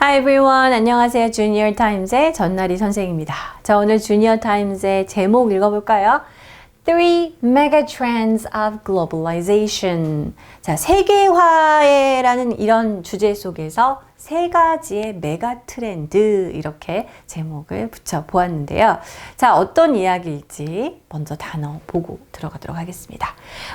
Hi everyone. 안녕하세요. 주니어 타임즈의 전나리 선생입니다. 자, 오늘 주니어 타임즈의 제목 읽어볼까요? Three mega trends of globalization. 자, 세계화라는 이런 주제 속에서 세 가지의 메가 트렌드 이렇게 제목을 붙여 보았는데요. 자, 어떤 이야기일지 먼저 단어 보고 들어가도록 하겠습니다.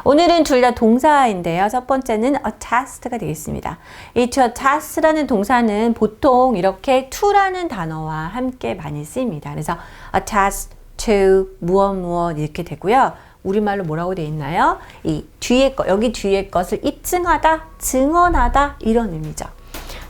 오늘은 둘 다 동사인데요. 첫 번째는 attest가 되겠습니다. 이 to attest라는 동사는 보통 이렇게 to라는 단어와 함께 많이 쓰입니다. 그래서 attest to 무엇 이렇게 되고요. 우리말로 뭐라고 되어 있나요? 이 뒤에 거, 여기 뒤에 것을 입증하다, 증언하다 이런 의미죠.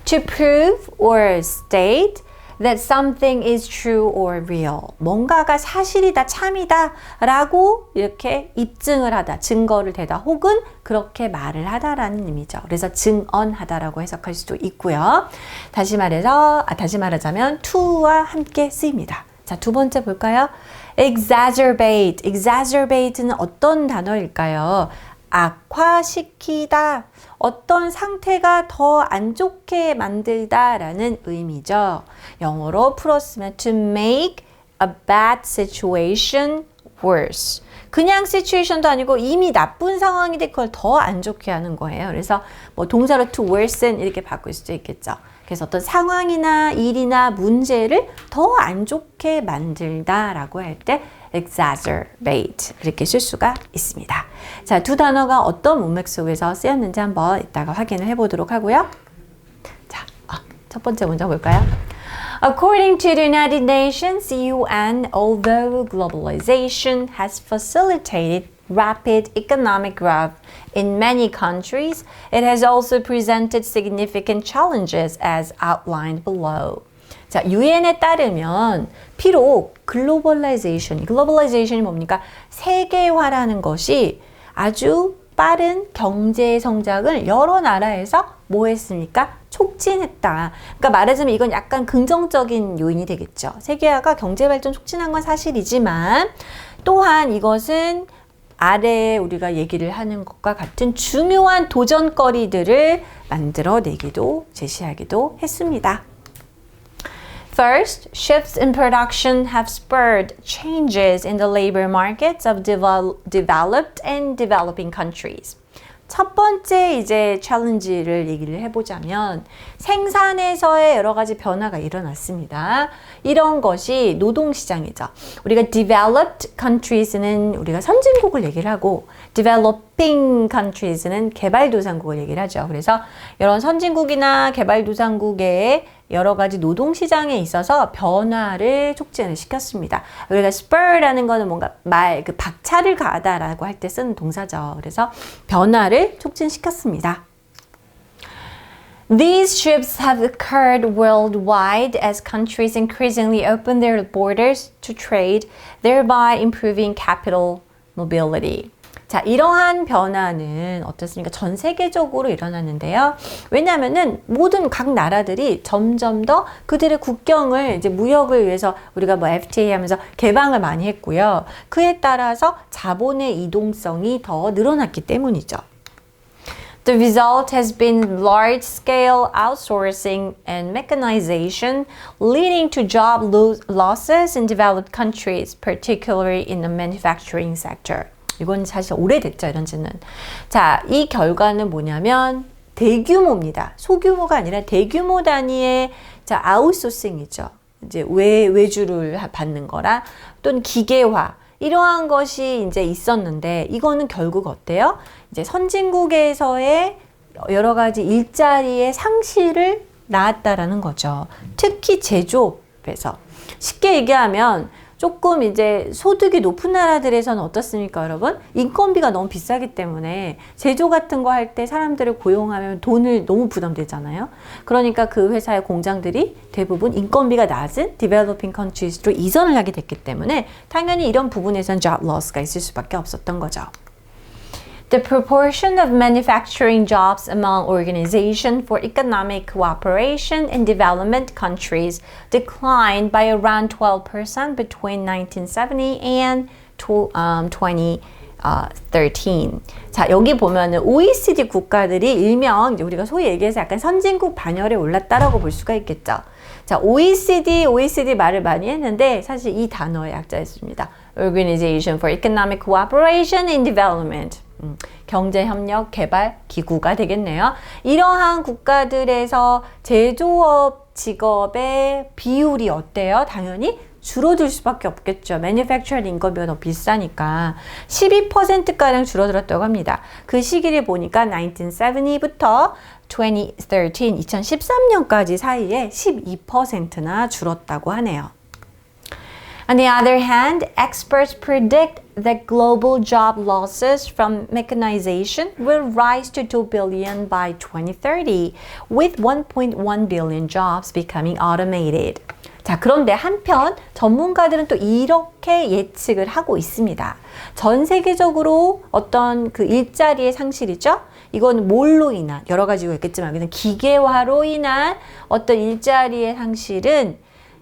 To prove or state that something is true or real. 뭔가가 사실이다, 참이다 라고 이렇게 입증을 하다, 증거를 대다 혹은 그렇게 말을 하다라는 의미죠. 그래서 증언하다라고 해석할 수도 있고요. 다시 말하자면 to와 함께 쓰입니다. 자, 두 번째 볼까요? Exacerbate. Exacerbate는 어떤 단어일까요? 악화시키다. 어떤 상태가 더 안 좋게 만들다라는 의미죠. 영어로 풀었으면 to make a bad situation worse. 그냥 situation도 아니고 이미 나쁜 상황인데 그걸 더 안 좋게 하는 거예요. 그래서 뭐 동사로 to worsen 이렇게 바꿀 수도 있겠죠. 그래서 어떤 상황이나 일이나 문제를 더 안 좋게 만들다라고 할 때 exacerbate 이렇게 쓸 수가 있습니다. 자, 두 단어가 어떤 문맥 속에서 쓰였는지 한번 이따가 확인을 해보도록 하고요. 자, 첫 번째 문제 볼까요? According to the United Nations, UN, although globalization has facilitated rapid economic growth in many countries, it has also presented significant challenges as outlined below. 자, UN에 따르면 비록 글로벌라이제이션이 뭡니까? 세계화라는 것이 아주 빠른 경제 성장을 여러 나라에서 뭐 했습니까? 촉진했다. 그러니까 말하자면 이건 약간 긍정적인 요인이 되겠죠. 세계화가 경제 발전 촉진한 건 사실이지만 또한 이것은 아래에 우리가 얘기를 하는 것과 같은 중요한 도전거리들을 만들어내기도 제시하기도 했습니다. First, shifts in production have spurred changes in the labor markets of developed and developing countries. 첫 번째 이제 챌린지를 얘기를 해보자면 생산에서의 여러 가지 변화가 일어났습니다. 이런 것이 노동시장이죠. 우리가 developed countries는 우리가 선진국을 얘기를 하고 developing countries는 개발도상국을 얘기를 하죠. 그래서 이런 선진국이나 개발도상국의 여러 가지 노동시장에 있어서 변화를 촉진을 시켰습니다. 우리가 spur라는 거는 뭔가 박차를 가하다라고 할 때 쓰는 동사죠. 그래서 변화를 촉진시켰습니다. These shifts have occurred worldwide as countries increasingly open their borders to trade, thereby improving capital mobility. 자, 이러한 변화는 어떻습니까? 전 세계적으로 일어났는데요. 왜냐하면은 모든 각 나라들이 점점 더 그들의 국경을 이제 무역을 위해서 우리가 뭐 FTA 하면서 개방을 많이 했고요. 그에 따라서 자본의 이동성이 더 늘어났기 때문이죠. The result has been large-scale outsourcing and mechanization, leading to job losses in developed countries, particularly in the manufacturing sector. 이건 사실 오래됐죠, 이런 지는. 자, 이 결과는 뭐냐면 대규모입니다. 소규모가 아니라 대규모 단위의 자, 아웃소싱이죠. 이제 외주를 받는 거라 또는 기계화 이러한 것이 이제 있었는데 이거는 결국 어때요? 이제 선진국에서의 여러 가지 일자리의 상실을 낳았다라는 거죠. 특히 제조업에서. 쉽게 얘기하면 조금 이제 소득이 높은 나라들에서는 어떻습니까, 여러분? 인건비가 너무 비싸기 때문에 제조 같은 거 할 때 사람들을 고용하면 돈을 너무 부담되잖아요. 그러니까 그 회사의 공장들이 대부분 인건비가 낮은 developing countries로 이전을 하게 됐기 때문에 당연히 이런 부분에선 job loss가 있을 수밖에 없었던 거죠. The proportion of manufacturing jobs among Organization for Economic Cooperation and Development countries declined by around 12% between 1970 and 2010. 13. 자, 여기 보면은 OECD 국가들이 일명 이제 우리가 소위 얘기해서 약간 선진국 반열에 올랐다라고 볼 수가 있겠죠. 자, OECD 말을 많이 했는데 사실 이 단어의 약자였습니다. Organization for Economic Cooperation and Development. 경제협력 개발 기구가 되겠네요. 이러한 국가들에서 제조업 직업의 비율이 어때요? 당연히 줄어들 수밖에 없겠죠. Manufacturing 인건비가 너무 비싸니까 12%가량 줄어들었다고 합니다. 그 시기를 보니까 1970부터 2013년까지 사이에 12%나 줄었다고 하네요. On the other hand, experts predict that global job losses from mechanization will rise to 2 billion by 2030, with 1.1 billion jobs becoming automated. 자, 그런데 한편 전문가들은 또 이렇게 예측을 하고 있습니다. 전 세계적으로 어떤 그 일자리의 상실이죠? 이건 뭘로 인한, 여러 가지가 있겠지만 그냥 기계화로 인한 어떤 일자리의 상실은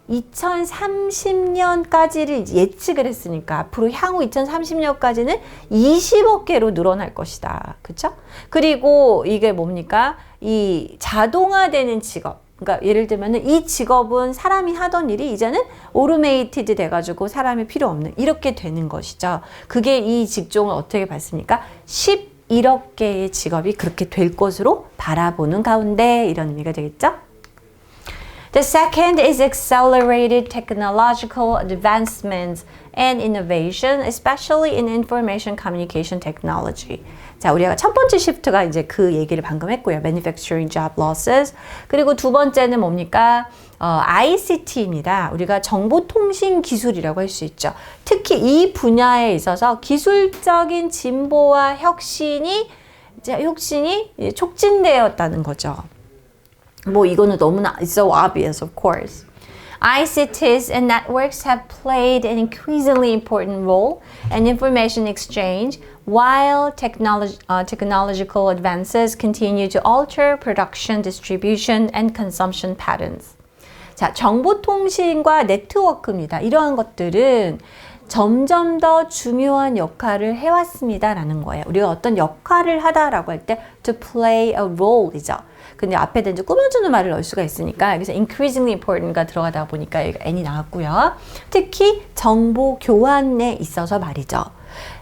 2030년까지를 예측을 했으니까 앞으로 향후 2030년까지는 20억 개로 늘어날 것이다. 그쵸? 그리고 이게 뭡니까? 이 자동화되는 직업. 그러니까 예를 들면은 이 직업은 사람이 하던 일이 이제는 오토메이티드 돼가지고 사람이 필요 없는 이렇게 되는 것이죠. 그게 이 직종을 어떻게 봤습니까? 11억 개의 직업이 그렇게 될 것으로 바라보는 가운데 이런 의미가 되겠죠? The second is accelerated technological advancements and innovation, especially in information communication technology. 자, 우리가 첫 번째 시프트가 이제 그 얘기를 방금 했고요. Manufacturing job losses. 그리고 두 번째는 뭡니까? ICT입니다. 우리가 정보통신 기술이라고 할 수 있죠. 특히 이 분야에 있어서 기술적인 진보와 혁신이 촉진되었다는 거죠. 뭐 이거는 너무나 it's so obvious, of course. ICTs and networks have played an increasingly important role in information exchange while technological advances continue to alter production, distribution, and consumption patterns. 자, 정보통신과 네트워크입니다. 이러한 것들은 점점 더 중요한 역할을 해왔습니다 라는 거예요. 우리가 어떤 역할을 하다라고 할 때 to play a role이죠. 근데 앞에다 이제 꾸며주는 말을 넣을 수가 있으니까 여기서 increasingly important가 들어가다 보니까 여기가 n이 나왔고요. 특히 정보 교환에 있어서 말이죠.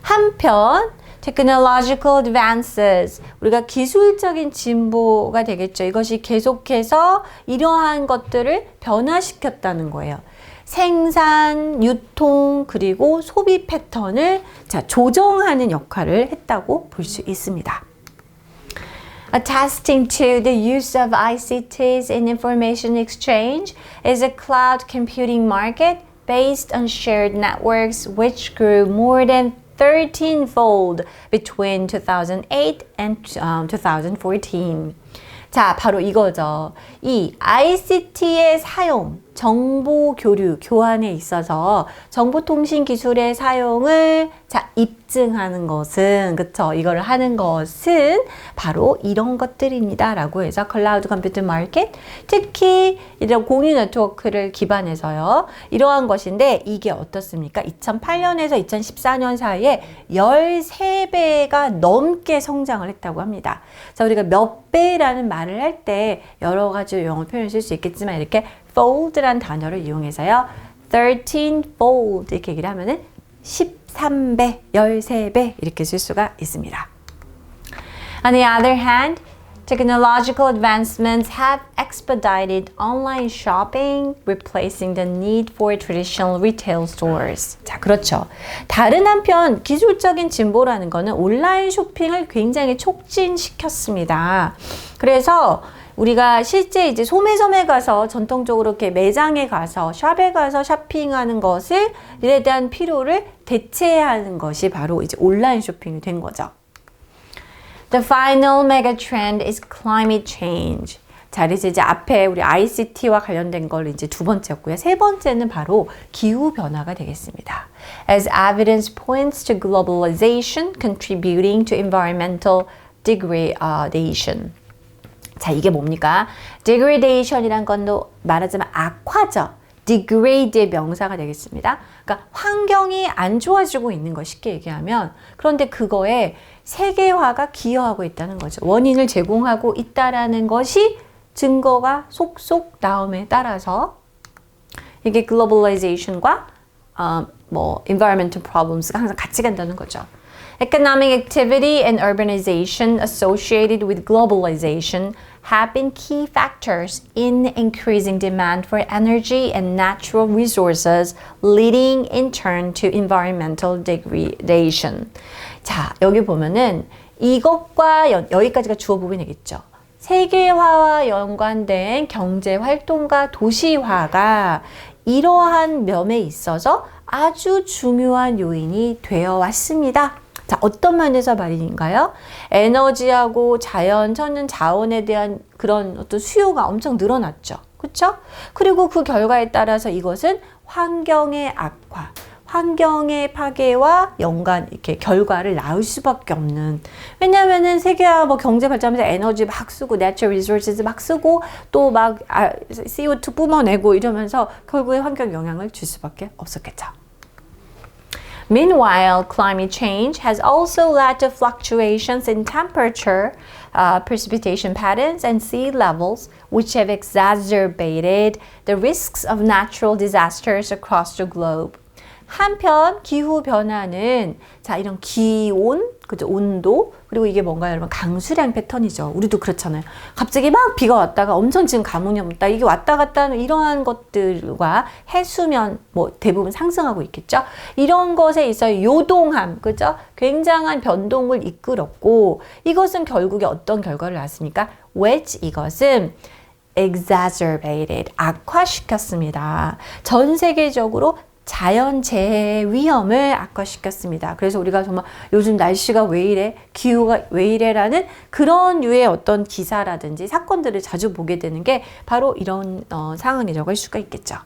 한편 technological advances, 우리가 기술적인 진보가 되겠죠. 이것이 계속해서 이러한 것들을 변화시켰다는 거예요. 생산, 유통, 그리고 소비 패턴을 조정하는 역할을 했다고 볼 수 있습니다. Attesting to the use of ICTs in information exchange is a cloud computing market based on shared networks which grew more than 13-fold between 2008 and 2014. 자, 바로 이거죠. 이 ICT의 사용, 정보 교류, 교환에 있어서 정보통신 기술의 사용을 입증하는 것은, 그쵸? 이거를 하는 것은 바로 이런 것들입니다. 라고 해서 클라우드 컴퓨터 마켓, 특히 이런 공유 네트워크를 기반해서요. 이러한 것인데 이게 어떻습니까? 2008년에서 2014년 사이에 13배가 넘게 성장을 했다고 합니다. 자, 우리가 몇 배라는 말을 할 때 여러 가지 용어 표현을 쓸 수 있겠지만 이렇게 fold란 단어를 이용해서요. 13fold 이렇게 얘기를 하면은 13배, 13배 이렇게 쓸 수가 있습니다. On the other hand, technological advancements have expedited online shopping, replacing the need for traditional retail stores. 자, 그렇죠. 다른 한편 기술적인 진보라는 거는 온라인 쇼핑을 굉장히 촉진시켰습니다. 그래서 우리가 실제 이제 소매점에 가서 전통적으로 이렇게 매장에 가서 샵에 가서 쇼핑하는 것을 일에 대한 필요를 대체하는 것이 바로 이제 온라인 쇼핑이 된 거죠. The final mega trend is climate change. 자, 그래서 이제 앞에 우리 ICT와 관련된 걸 이제 두 번째였고요. 세 번째는 바로 기후 변화가 되겠습니다. As evidence points to globalization contributing to environmental degradation. 자, 이게 뭡니까? degradation이란 건 말하자면 악화죠. degrade의 명사가 되겠습니다. 그러니까 환경이 안 좋아지고 있는 거 쉽게 얘기하면 그런데 그거에 세계화가 기여하고 있다는 거죠. 원인을 제공하고 있다라는 것이 증거가 속속 나옴에 따라서 이게 globalization과 environmental problems가 항상 같이 간다는 거죠. Economic activity and urbanization associated with globalization have been key factors in increasing demand for energy and natural resources, leading in turn to environmental degradation. 자, 여기 보면은 이것과 여기까지가 주어 부분이겠죠. 세계화와 연관된 경제 활동과 도시화가 이러한 면에 있어서 아주 중요한 요인이 되어 왔습니다. 자, 어떤 면에서 말인가요? 에너지하고 자연, 천연 자원에 대한 그런 어떤 수요가 엄청 늘어났죠. 그렇죠? 그리고 그 결과에 따라서 이것은 환경의 악화, 환경의 파괴와 연관 이렇게 결과를 낳을 수밖에 없는. 왜냐하면은 세계화 경제 발전하면서 에너지 막 쓰고 natural resources 막 쓰고 또 막 CO2 뿜어내고 이러면서 결국에 환경 영향을 줄 수밖에 없었겠죠. Meanwhile, climate change has also led to fluctuations in temperature, precipitation patterns, and sea levels, which have exacerbated the risks of natural disasters across the globe. 한편 기후 변화는 자 이런 기온, 그죠? 온도 그리고 이게 뭔가요, 여러분? 강수량 패턴이죠. 우리도 그렇잖아요. 갑자기 막 비가 왔다가 엄청 지금 가뭄이 없다. 이게 왔다 갔다 하는 이러한 것들과 해수면 대부분 상승하고 있겠죠. 이런 것에 있어 요동함, 그죠? 굉장한 변동을 이끌었고 이것은 결국에 어떤 결과를 낳았습니까? which 이것은 exacerbated 악화시켰습니다. 전 세계적으로 자연재해 위험을 악화시켰습니다. 그래서 우리가 정말 요즘 날씨가 왜 이래? 기후가 왜 이래라는 그런 류의 어떤 기사라든지 사건들을 자주 보게 되는 게 바로 이런 상황이라고 할 수가 있겠죠.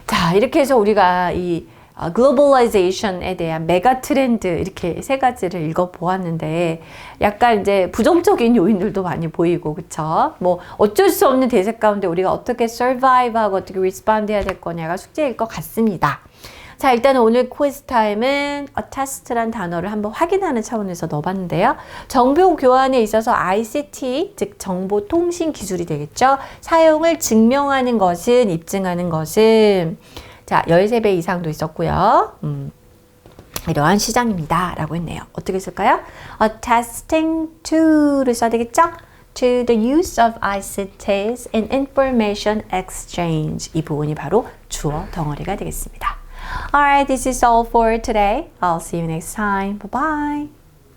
자, 이렇게 해서 우리가 이 글로벌라이제이션에 대한 메가 트렌드 이렇게 세 가지를 읽어보았는데 약간 이제 부정적인 요인들도 많이 보이고 그쵸? 어쩔 수 없는 대세 가운데 우리가 어떻게 survive하고 어떻게 respond 해야 될 거냐가 숙제일 것 같습니다. 자, 일단 오늘 quiz time은 attest란 단어를 한번 확인하는 차원에서 넣어봤는데요. 정보 교환에 있어서 ICT, 즉 정보통신 기술이 되겠죠. 사용을 증명하는 것은, 입증하는 것은 자, 13배 이상도 있었고요. 이러한 시장입니다. 라고 했네요. 어떻게 쓸까요? Attesting to를 써야 되겠죠? To the use of ICTs in information exchange. 이 부분이 바로 주어 덩어리가 되겠습니다. Alright, this is all for today. I'll see you next time. Bye-bye.